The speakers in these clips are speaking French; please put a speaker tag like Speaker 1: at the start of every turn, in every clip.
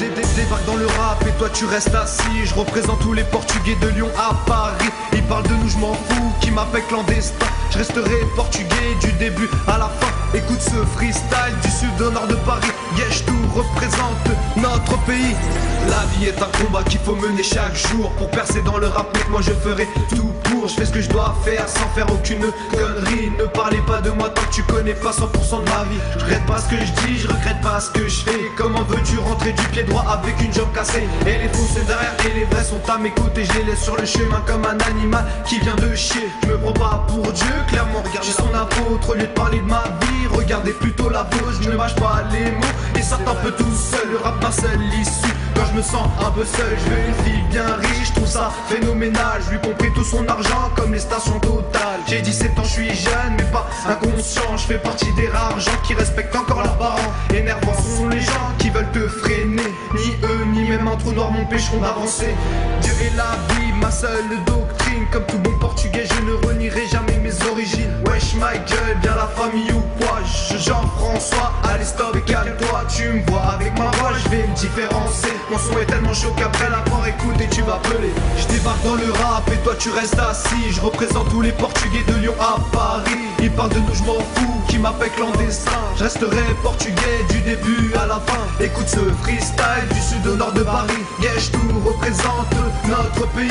Speaker 1: Débarque dans le rap et toi tu restes assis. Je représente tous les Portugais de Lyon à Paris. Ils parlent de nous, je m'en fous, qui m'appelle clandestin. Je resterai portugais du début à la fin. Écoute ce freestyle du sud au nord de Paris. Yesh, tout représente notre pays. La vie est un combat qu'il faut mener chaque jour. Pour percer dans le rap, mec, moi je ferai tout pour. Je fais ce que je dois faire sans faire aucune connerie. Ne parlez pas de moi tant que tu connais pas 100% de ma vie. Je regrette pas ce que je dis, je regrette pas ce que je fais. Comment veux-tu rentrer du pied droit avec une jambe cassée? Et les faux c'est derrière et les vrais sont à mes côtés. Je les laisse sur le chemin comme un animal qui vient de chier. Je me prends pas pour Dieu, clairement regardez son apôtre. Au lieu de parler de ma vie, regardez plutôt la vôtre. Je ne mâche pas les mots et ça un peu tout seul. Le rap ma seule issue. Quand je me sens un peu seul, je veux une fille bien riche, je trouve ça phénoménal. Je lui compris tout son argent comme les stations Total. J'ai 17 ans, je suis jeune mais pas inconscient. Je fais partie des rares gens qui respectent encore leurs parents. Énervants sont les gens qui veulent te freiner. Ni eux ni même un trou noir m'empêcheront d'avancer. Dieu est la vie, ma seule doctrine. Comme tout bon portugais, je ne renierai jamais mes origines. Wesh ma gueule, bien la famille ou quoi? Jean-François, allez stop et calme-toi. Tu me vois avec ma voix, je vais me différencier. Mon son est tellement chaud qu'après l'avoir écouté tu vas peler. Je débarque dans le rap et toi tu restes assis. Je représente tous les Portugais de Lyon à Paris. Ils parlent de nous, je m'en fous, qui m'appelle clandestin. Je resterai portugais du début à la fin. Écoute ce freestyle du sud au nord de Paris. Yesh, tout représente notre pays.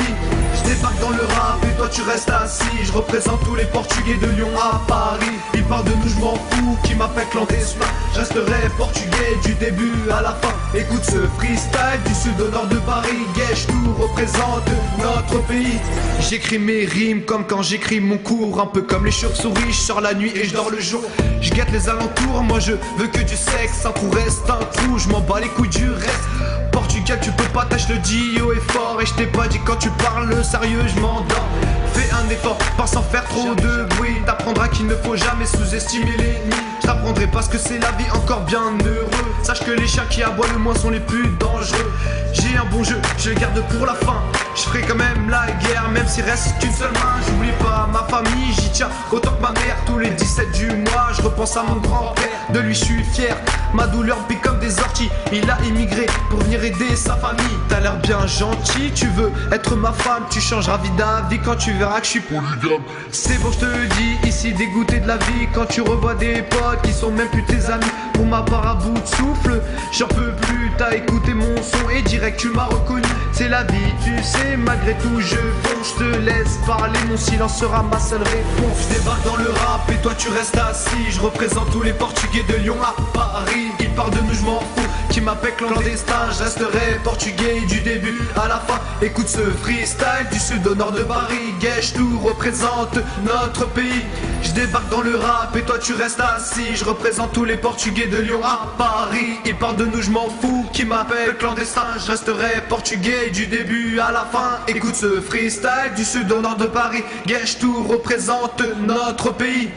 Speaker 1: Je débarque dans le rap et toi tu restes assis. Je représente tous les Portugais de Lyon à Paris. Ils parlent de nous, je m'en fous, qui m'appelle clandestin. Je resterai portugais du début à la fin. Écoute ce freestyle du sud au nord de Paris. Yesh, tout représente notre pays. J'écris mes rimes comme quand j'écris mon cours. Un peu comme les chauves-souris, je sors la nuit et je dors le jour. Je guette les alentours, moi je veux que du sexe. Un trou reste un trou, je m'en bats les couilles du reste. Portugal tu peux pas, tâche le dio est fort. Et je t'ai pas dit quand tu parles sérieux je m'endors. Fais un effort, pas sans faire trop de bruit. T'apprendras qu'il ne faut jamais sous-estimer l'ennemi. Je t'apprendrai parce que c'est la vie encore bien heureux. Sache que les chiens qui aboient le moins sont les plus dangereux. J'ai un bon jeu, je le garde pour la fin. Je ferai quand même la guerre, même s'il reste qu'une seule main. J'oublie pas ma famille, j'y tiens autant que ma mère. Tous les 17 du mois, je repense à mon grand-père. De lui je suis fier, ma douleur pique comme des orties. Il a immigré pour venir aider sa famille. T'as l'air bien gentil, tu veux être ma femme. Tu changeras vie d'avis quand tu verras que je suis polygame. C'est bon je te dis, ici dégoûté de la vie. Quand tu revois des potes qui sont même plus tes amis. Pour ma part à bout de souffle, j'en peux plus. T'as écouté mon son et direct tu m'as reconnu. C'est la vie, tu sais, malgré tout je fonce. Je te laisse parler, mon silence sera ma seule réponse. Je débarque dans le rap et toi tu restes assis. Je représente tous les Portugais de Lyon à Paris. Ils parlent de nous, je m'en fous, qui m'appelle clandestin. Je resterai portugais du début à la fin. Écoute ce freestyle du sud au nord de Paris. Yesh, tout représente notre pays. Je débarque dans le rap et toi tu restes assis. Je représente tous les Portugais de Lyon à Paris. Ils parlent de nous, je m'en fous, qui m'appelle clandestin. Je resterai portugais du début à la fin. Écoute ce freestyle du sud au nord de Paris. Yesh, tout représente notre pays.